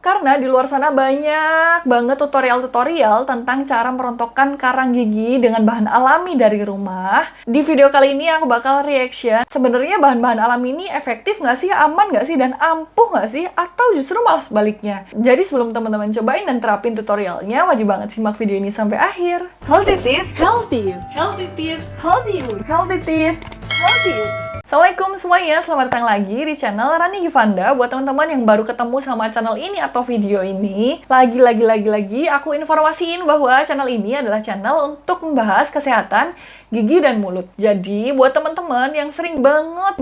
Karena di luar sana banyak banget tutorial-tutorial tentang cara merontokkan karang gigi dengan bahan alami dari rumah. Di video kali ini aku bakal reaction. Sebenarnya bahan-bahan alami ini efektif nggak sih, aman nggak sih, dan ampuh nggak sih? Atau justru malah sebaliknya? Jadi sebelum teman-teman cobain dan terapin tutorialnya, wajib banget simak video ini sampai akhir. Healthy teeth, healthy, healthy teeth, healthy, healthy teeth, healthy. Assalamualaikum semuanya, selamat datang lagi di channel Rani Givanda. Buat teman-teman yang baru ketemu sama channel ini atau video ini, lagi aku informasiin bahwa channel ini adalah channel untuk membahas kesehatan gigi dan mulut. Jadi buat teman-teman yang sering banget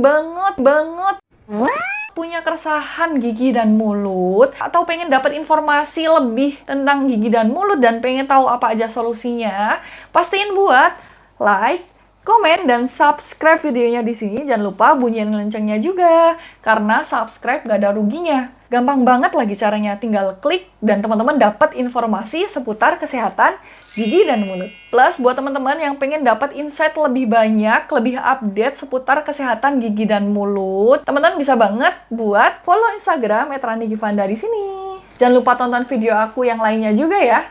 punya keresahan gigi dan mulut, atau pengen dapat informasi lebih tentang gigi dan mulut dan pengen tahu apa aja solusinya, pastiin buat like, komen, dan subscribe videonya di sini. Jangan lupa bunyiin loncengnya juga, karena subscribe gak ada ruginya. Gampang banget lagi caranya, tinggal klik dan teman-teman dapat informasi seputar kesehatan gigi dan mulut. Plus buat teman-teman yang pengen dapat insight lebih banyak, lebih update seputar kesehatan gigi dan mulut, teman-teman bisa banget buat follow Instagram @ranigivanda di sini. Jangan lupa tonton video aku yang lainnya juga ya.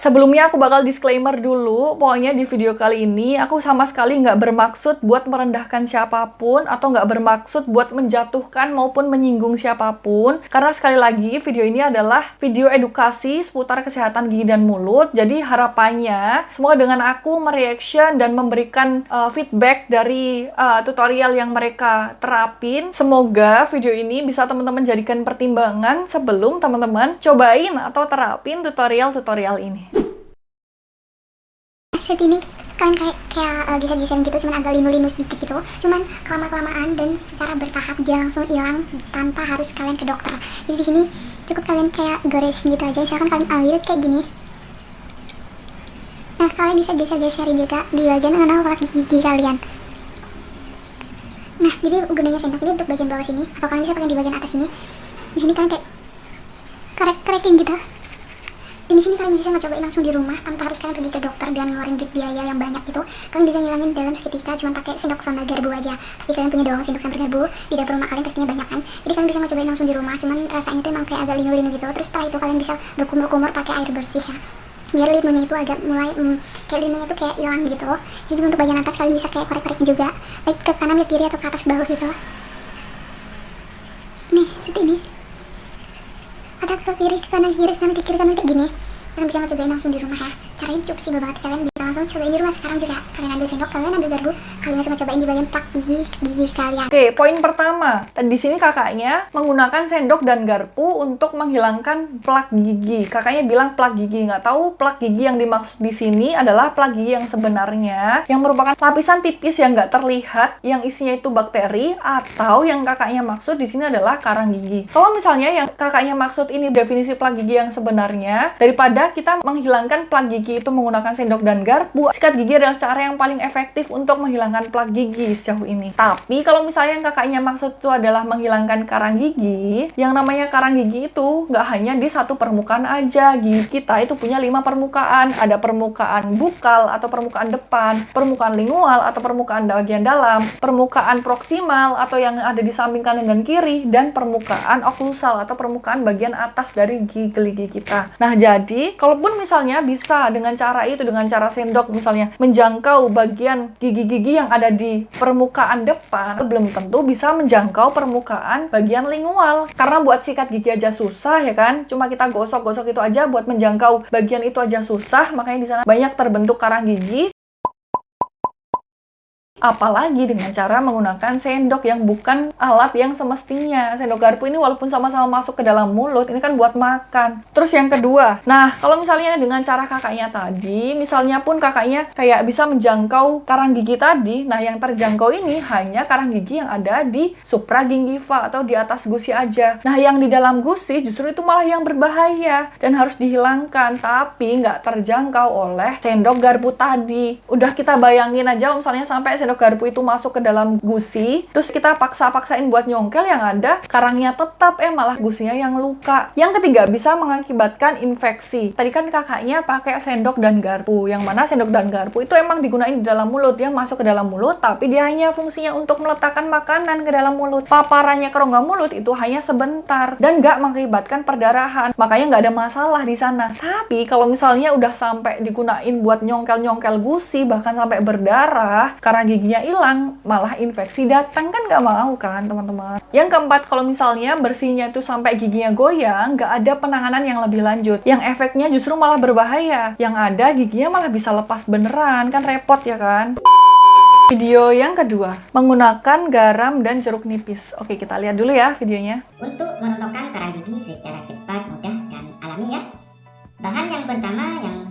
Sebelumnya aku bakal disclaimer dulu, pokoknya di video kali ini aku sama sekali nggak bermaksud buat merendahkan siapapun atau nggak bermaksud buat menjatuhkan maupun menyinggung siapapun. Karena sekali lagi video ini adalah video edukasi seputar kesehatan gigi dan mulut. Jadi harapannya semoga dengan aku mereaction dan memberikan feedback dari tutorial yang mereka terapin, semoga video ini bisa teman-teman jadikan pertimbangan sebelum teman-teman cobain atau terapin tutorial-tutorial ini. Set ini kan kayak geser-geseran gitu, cuman agak linu-linu sedikit gitu, cuman kelamaan dan secara bertahap dia langsung hilang tanpa harus kalian ke dokter. Jadi di sini cukup kalian kayak goresin gitu aja, misalkan kalian lihat kayak gini. Nah, kalian bisa geser-geserin juga di bagian mana kolak gigi kalian. Nah, jadi gunanya sendok ini untuk bagian bawah sini, atau kalian bisa pakai di bagian atas sini. Di sini kalian kayak korek-korekin gitu. Di sini kalian bisa ngecobain langsung di rumah tanpa harus kalian pergi ke dokter dan ngeluarin duit biaya yang banyak gitu. Kalian bisa ngilangin dalam seketika cuma pakai sendok sama garpu aja. Pasti kalian punya doang sendok sama garpu di dapur rumah kalian, pastinya banyak kan. Jadi kalian bisa ngecobain langsung di rumah, cuman rasanya tuh emang kayak agak linu-linu gitu. Terus setelah itu kalian bisa berkumur-kumur pakai air bersih ya, biar linunya itu agak mulai kayak linunya tuh kayak hilang gitu. Jadi untuk bagian atas kalian bisa kayak korek-korek juga, baik ke kanan, ke kiri, atau ke atas, bawah gitu. Nih seperti ini, ada ke kiri, ke kanan, ke kiri, ke kanan, ke kiri, kanan, kayak gini. Kalian bisa cobain langsung di rumah ya. Caranya cukup simpel banget, kalian bisa langsung cobain di rumah sekarang juga. Kalian ambil sendok, kalian ambil garpu, kalian langsung cobain di bagian plak gigi kalian. Oke, poin pertama. Di sini kakaknya menggunakan sendok dan garpu untuk menghilangkan plak gigi. Kakaknya bilang plak gigi, nggak tahu plak gigi yang dimaksud di sini adalah plak gigi yang sebenarnya, yang merupakan lapisan tipis yang nggak terlihat, yang isinya itu bakteri, atau yang kakaknya maksud di sini adalah karang gigi. Kalau misalnya yang kakaknya maksud ini definisi plak gigi yang sebenarnya, daripada kita menghilangkan plak gigi itu menggunakan sendok dan garpu, sikat gigi adalah cara yang paling efektif untuk menghilangkan plak gigi sejauh ini. Tapi kalau misalnya yang kakaknya maksud itu adalah menghilangkan karang gigi, yang namanya karang gigi itu nggak hanya di satu permukaan aja. Gigi kita itu punya 5 permukaan. Ada permukaan bukal atau permukaan depan, permukaan lingual atau permukaan bagian dalam, permukaan proksimal atau yang ada di samping kanan dan kiri, dan permukaan oklusal atau permukaan bagian atas dari gigi kita. Nah, jadi kalaupun misalnya bisa dengan cara itu, dengan cara sendok misalnya menjangkau bagian gigi-gigi yang ada di permukaan depan, belum tentu bisa menjangkau permukaan bagian lingual. Karena buat sikat gigi aja susah ya kan, cuma kita gosok-gosok itu aja buat menjangkau bagian itu aja susah, makanya di sana banyak terbentuk karang gigi. Apalagi dengan cara menggunakan sendok yang bukan alat yang semestinya. Sendok garpu ini walaupun sama-sama masuk ke dalam mulut, ini kan buat makan. Terus yang kedua, nah kalau misalnya dengan cara kakaknya tadi, misalnya pun kakaknya kayak bisa menjangkau karang gigi tadi, nah yang terjangkau ini hanya karang gigi yang ada di supragingiva atau di atas gusi aja. Nah yang di dalam gusi justru itu malah yang berbahaya dan harus dihilangkan, tapi nggak terjangkau oleh sendok garpu tadi. Udah kita bayangin aja misalnya sampai sendok sendok garpu itu masuk ke dalam gusi, terus kita paksa-paksain buat nyongkel, yang ada karangnya tetap, malah gusinya yang luka. Yang ketiga, bisa mengakibatkan infeksi. Tadi kan kakaknya pakai sendok dan garpu, yang mana sendok dan garpu itu emang digunain di dalam mulut, dia masuk ke dalam mulut, tapi dia hanya fungsinya untuk meletakkan makanan ke dalam mulut. Paparannya ke rongga mulut itu hanya sebentar dan nggak mengakibatkan perdarahan, makanya nggak ada masalah di sana. Tapi kalau misalnya udah sampai digunain buat nyongkel-nyongkel gusi, bahkan sampai berdarah, karena giginya hilang, malah infeksi datang, kan nggak mau kan teman-teman. Yang keempat, kalau misalnya bersihnya itu sampai giginya goyang, nggak ada penanganan yang lebih lanjut, yang efeknya justru malah berbahaya, yang ada giginya malah bisa lepas beneran, kan repot ya kan. Video yang kedua, menggunakan garam dan jeruk nipis. Oke, kita lihat dulu ya videonya. Untuk merontokkan karang gigi secara cepat, mudah, dan alami ya. Bahan yang pertama yang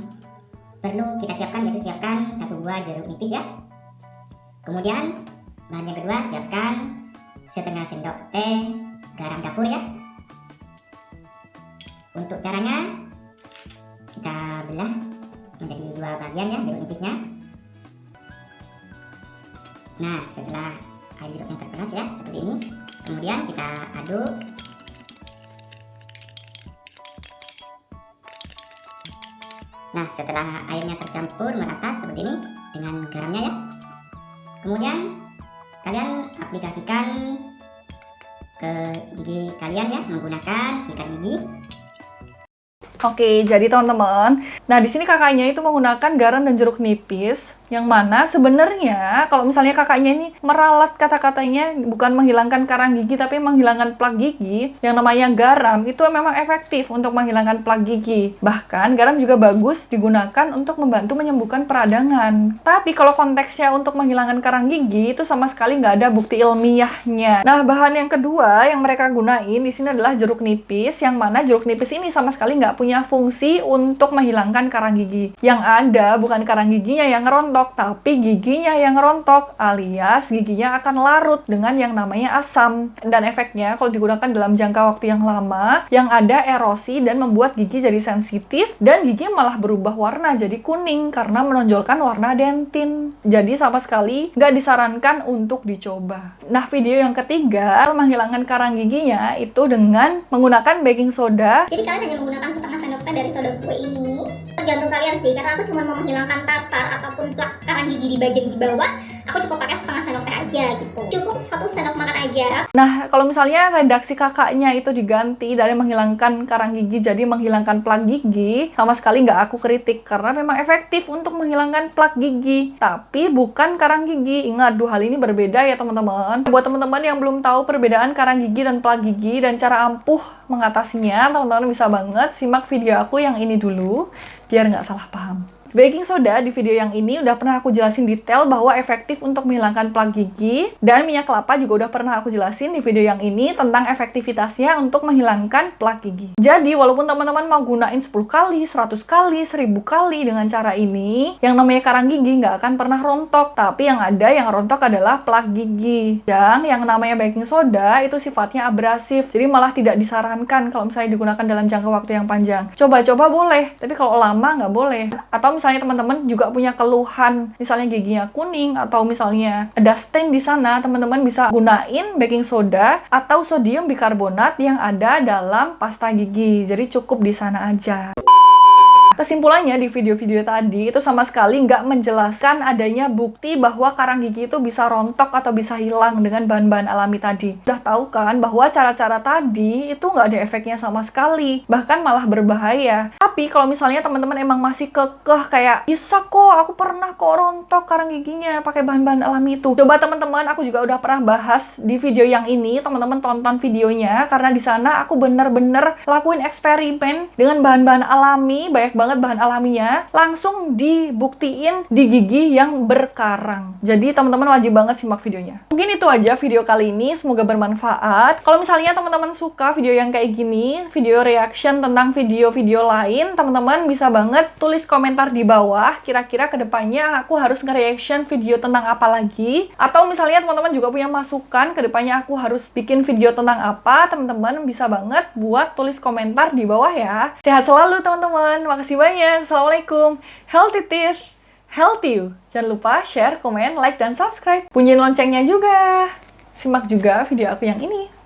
perlu kita siapkan yaitu siapkan 1 buah jeruk nipis ya. Kemudian bahan yang kedua, siapkan setengah sendok teh garam dapur ya. Untuk caranya, kita belah menjadi 2 bagian ya jeruk nipisnya. Nah, setelah air jeruknya terperas ya seperti ini, kemudian kita aduk. Nah, setelah airnya tercampur merata seperti ini dengan garamnya ya, kemudian kalian aplikasikan ke gigi kalian ya menggunakan sikat gigi. Oke, jadi teman-teman, nah di sini kakaknya itu menggunakan garam dan jeruk nipis, yang mana sebenarnya kalau misalnya kakaknya ini meralat kata-katanya bukan menghilangkan karang gigi tapi menghilangkan plak gigi, yang namanya garam itu memang efektif untuk menghilangkan plak gigi. Bahkan garam juga bagus digunakan untuk membantu menyembuhkan peradangan. Tapi kalau konteksnya untuk menghilangkan karang gigi itu sama sekali nggak ada bukti ilmiahnya. Nah, bahan yang kedua yang mereka gunain di sini adalah jeruk nipis, yang mana jeruk nipis ini sama sekali nggak punya fungsi untuk menghilangkan karang gigi. Yang ada bukan karang giginya yang rontok, tapi giginya yang rontok, alias giginya akan larut dengan yang namanya asam. Dan efeknya kalau digunakan dalam jangka waktu yang lama, yang ada erosi dan membuat gigi jadi sensitif, dan gigi malah berubah warna jadi kuning karena menonjolkan warna dentin. Jadi sama sekali nggak disarankan untuk dicoba. Nah, video yang ketiga, menghilangkan karang giginya itu dengan menggunakan baking soda. Jadi kalian hanya menggunakan setengah sendok teh dari soda kue ini. Tergantung kalian sih, karena aku cuma mau menghilangkan tartar ataupun plak karang gigi di bagian di bawah. Aku cukup pakai setengah sendok teh aja gitu. Cukup 1 sendok makan aja. Nah, kalau misalnya redaksi kakaknya itu diganti dari menghilangkan karang gigi jadi menghilangkan plak gigi, sama sekali nggak aku kritik karena memang efektif untuk menghilangkan plak gigi, tapi bukan karang gigi. Ingat, 2 hal ini berbeda ya teman-teman. Buat teman-teman yang belum tahu perbedaan karang gigi dan plak gigi dan cara ampuh mengatasinya, teman-teman bisa banget simak video aku yang ini dulu biar nggak salah paham. Baking soda di video yang ini udah pernah aku jelasin detail bahwa efektif untuk menghilangkan plak gigi, dan minyak kelapa juga udah pernah aku jelasin di video yang ini tentang efektivitasnya untuk menghilangkan plak gigi. Jadi walaupun teman-teman mau gunain 10 kali, 100 kali, 1000 kali dengan cara ini, yang namanya karang gigi nggak akan pernah rontok, tapi yang ada yang rontok adalah plak gigi. Dan yang namanya baking soda itu sifatnya abrasif, jadi malah tidak disarankan kalau misalnya digunakan dalam jangka waktu yang panjang. Coba-coba boleh, tapi kalau lama nggak boleh. Atau misalnya teman-teman juga punya keluhan, misalnya giginya kuning atau misalnya ada stain di sana, teman-teman bisa gunain baking soda atau sodium bikarbonat yang ada dalam pasta gigi. Jadi cukup di sana aja. Kesimpulannya di video-video tadi itu sama sekali nggak menjelaskan adanya bukti bahwa karang gigi itu bisa rontok atau bisa hilang dengan bahan-bahan alami tadi. Udah tahu kan bahwa cara-cara tadi itu nggak ada efeknya sama sekali, bahkan malah berbahaya. Tapi kalau misalnya teman-teman emang masih kekeh kayak, bisa kok, aku pernah kok rontok karang giginya pakai bahan-bahan alami itu. Coba teman-teman, aku juga udah pernah bahas di video yang ini, teman-teman tonton videonya, karena di sana aku bener-bener lakuin eksperimen dengan bahan-bahan alami, banyak banget bahan alaminya, langsung dibuktiin di gigi yang berkarang. Jadi teman-teman wajib banget simak videonya. Mungkin itu aja video kali ini, semoga bermanfaat. Kalau misalnya teman-teman suka video yang kayak gini, video reaction tentang video-video lain, teman-teman bisa banget tulis komentar di bawah, kira-kira kedepannya aku harus nge-reaction video tentang apa lagi. Atau misalnya teman-teman juga punya masukan, kedepannya aku harus bikin video tentang apa, teman-teman bisa banget buat tulis komentar di bawah ya. Sehat selalu teman-teman, makasih banyak. Assalamualaikum. Healthy teeth. healthy you. Jangan lupa share, komen, like, dan subscribe. Bunyiin loncengnya juga. Simak juga video aku yang ini.